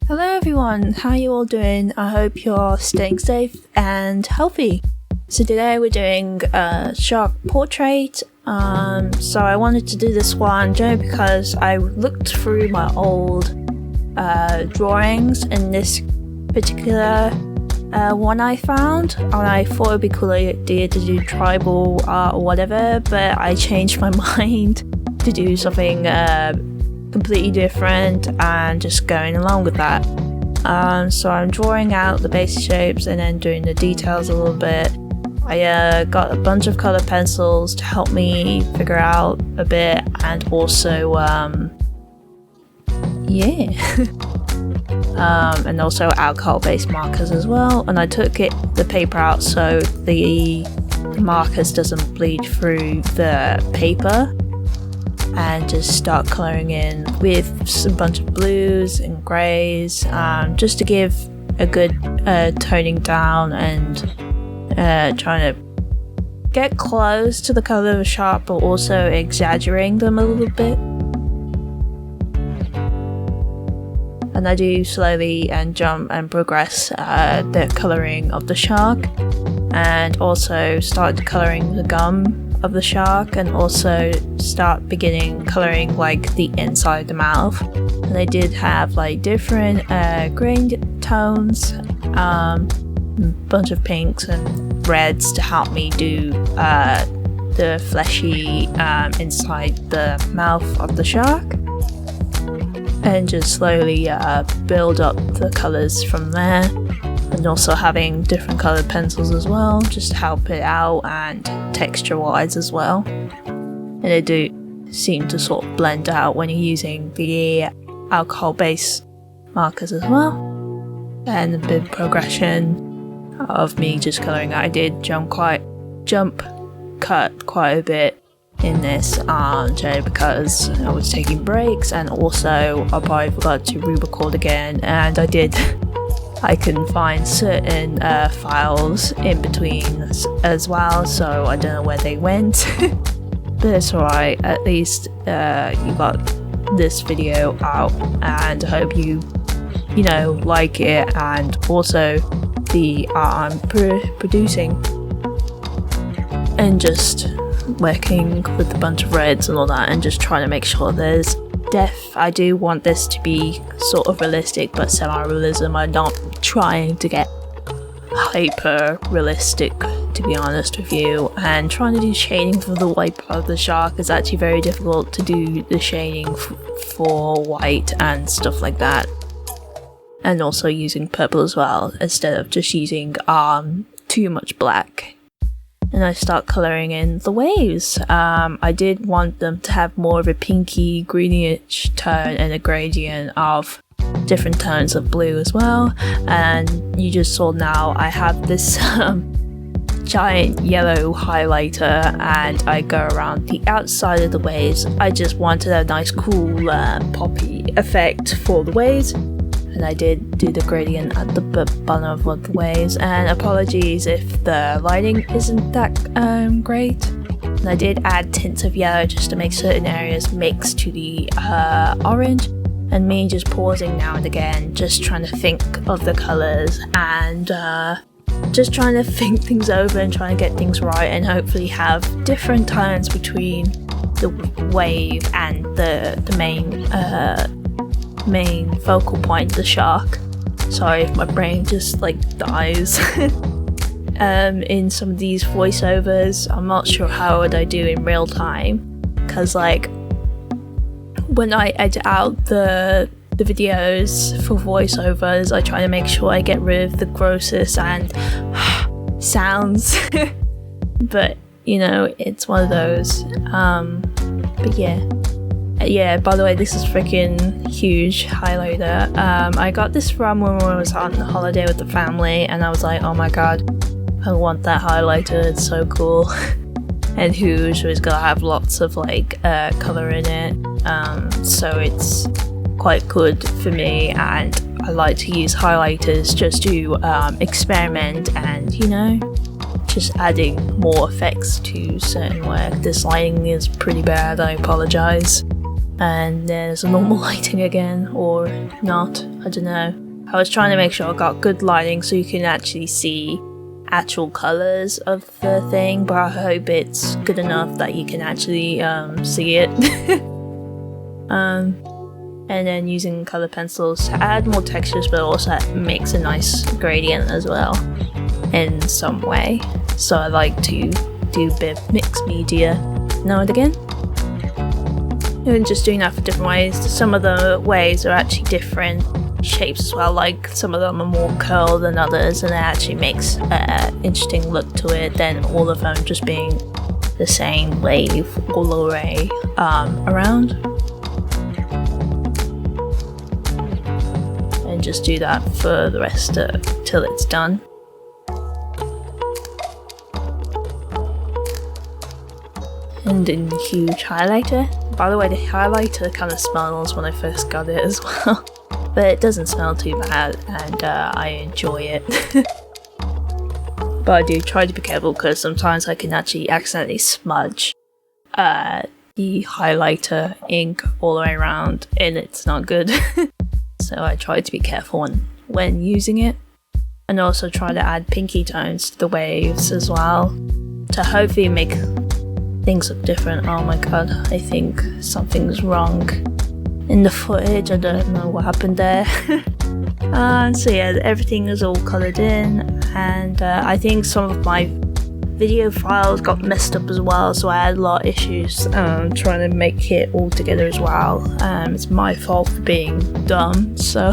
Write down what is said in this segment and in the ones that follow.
Hello everyone, how are you all doing? I hope you're staying safe and healthy. So today we're doing a shark portrait. So I wanted to do this one just because I looked through my old drawings and this particular one I found, and I thought it'd be a cool idea to do tribal art or whatever, but I changed my mind to do something completely different and just going along with that. So I'm drawing out the basic shapes and then doing the details a little bit. I got a bunch of colored pencils to help me figure out a bit, and also and also alcohol-based markers as well. And I took the paper out so the markers doesn't bleed through the paper, and just start colouring in with a bunch of blues and greys, just to give a good toning down and trying to get close to the colour of a shark but also exaggerating them a little bit. And I do slowly and jump and progress the colouring of the shark, and also start colouring the gum of the shark, and also beginning colouring like the inside of the mouth. And I did have like different grain tones, bunch of pinks and reds to help me do the fleshy inside the mouth of the shark, and just slowly build up the colours from there. And also having different coloured pencils as well, just to help it out, and texture wise as well. And they do seem to sort of blend out when you're using the alcohol based markers as well. And a bit of progression of me just colouring. I did cut quite a bit in this because I was taking breaks, and also I probably forgot to re-record again, and I couldn't find certain files in between as well, so I don't know where they went. But it's alright, at least you got this video out, and I hope you like it, and also the art I'm producing. And just working with a bunch of reds and all that, and just trying to make sure there's depth. I do want this to be sort of realistic but semi-realism. I'm not trying to get hyper realistic, to be honest with you, and trying to do shading for the white part of the shark is actually very difficult to do the shading for white and stuff like that, and also using purple as well instead of just using too much black. And I start colouring in the waves. I did want them to have more of a pinky greenish tone and a gradient of different tones of blue as well. And you just saw now I have this giant yellow highlighter, and I go around the outside of the waves. I just wanted a nice cool poppy effect for the waves. And I did do the gradient at the bottom of the waves, and apologies if the lighting isn't that great. And I did add tints of yellow just to make certain areas mix to the orange, and me just pausing now and again, just trying to think of the colours, and just trying to think things over and trying to get things right, and hopefully have different tones between the wave and the main focal point, the shark. Sorry if my brain just dies. In some of these voiceovers, I'm not sure how would I do in real time, because when I edit out the videos for voiceovers, I try to make sure I get rid of the grossest and sounds. But it's one of those. But yeah, by the way, this is freaking huge highlighter. I got this from when I was on holiday with the family, and I was like, oh my god, I want that highlighter, it's so cool. And huge, so it's gonna have lots of colour in it, so it's quite good for me, and I like to use highlighters just to experiment and just adding more effects to certain work. This lighting is pretty bad, I apologise. And there's a normal lighting again, or not, I I don't know. I was trying to make sure I got good lighting so you can actually see actual colors of the thing, but I hope it's good enough that you can actually see it. And then using color pencils to add more textures, but also makes a nice gradient as well in some way. So I like to do a bit of mixed media now and again. And just doing that for different ways. Some of the ways are actually different shapes as well, like some of them are more curled than others, and it actually makes an interesting look to it than all of them just being the same wave all the way around. And just do that for the rest till it's done. And then huge highlighter. By the way, the highlighter kind of smells when I first got it as well. But it doesn't smell too bad, and I enjoy it. But I do try to be careful because sometimes I can actually accidentally smudge the highlighter ink all the way around, and it's not good. So I try to be careful when using it. And also try to add pinky tones to the waves as well, to hopefully make things look different. Oh my god, I think something's wrong in the footage. I don't know what happened there. So yeah, everything is all coloured in, and I think some of my video files got messed up as well, so I had a lot of issues trying to make it all together as well. It's my fault for being dumb, so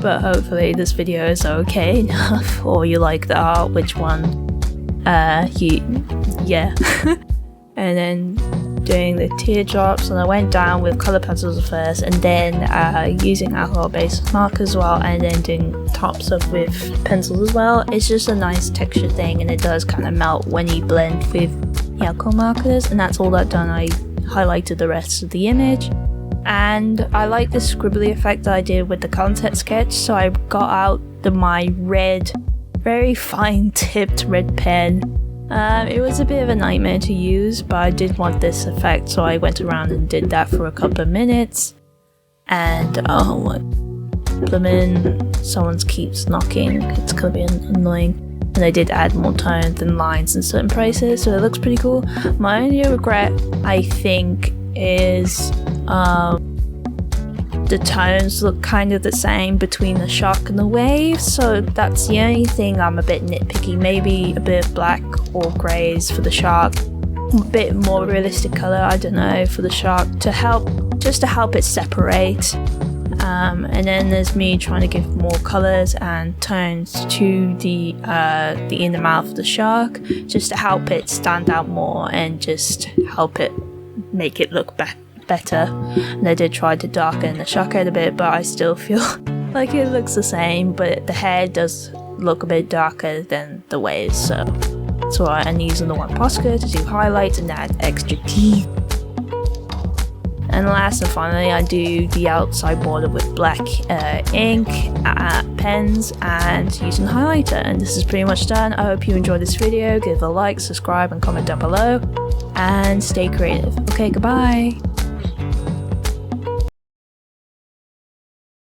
but hopefully this video is okay enough, or you like the art, which one yeah. And then doing the teardrops, and I went down with colour pencils first, and then using alcohol based markers as well, and then doing tops up with pencils as well. It's just a nice texture thing, and it does kind of melt when you blend with the alcohol markers, and that's all I've done. I highlighted the rest of the image, and I like the scribbly effect that I did with the concept sketch, so I got out my red, very fine tipped red pen. It was a bit of a nightmare to use, but I did want this effect, so I went around and did that for a couple of minutes. And oh what, someone keeps knocking, it's gonna be annoying. And I did add more tones and lines in certain places, so it looks pretty cool. My only regret, I think, is the tones look kind of the same between the shark and the wave, so that's the only thing I'm a bit nitpicky. Maybe a bit of black or greys for the shark, a bit more realistic colour, I don't know, for the shark to help it separate. And then there's me trying to give more colours and tones to the inner mouth of the shark, just to help it stand out more and just help it make it look better. And I did try to darken the shark head a bit, but I still feel like it looks the same, but the hair does look a bit darker than the waves, so that's why I'm using the one Posca to do highlights and add extra teeth. And last and finally, I do the outside border with black ink, pens, and using highlighter, and this is pretty much done. I hope you enjoyed this video. Give a like, subscribe, and comment down below, and stay creative. Okay, goodbye.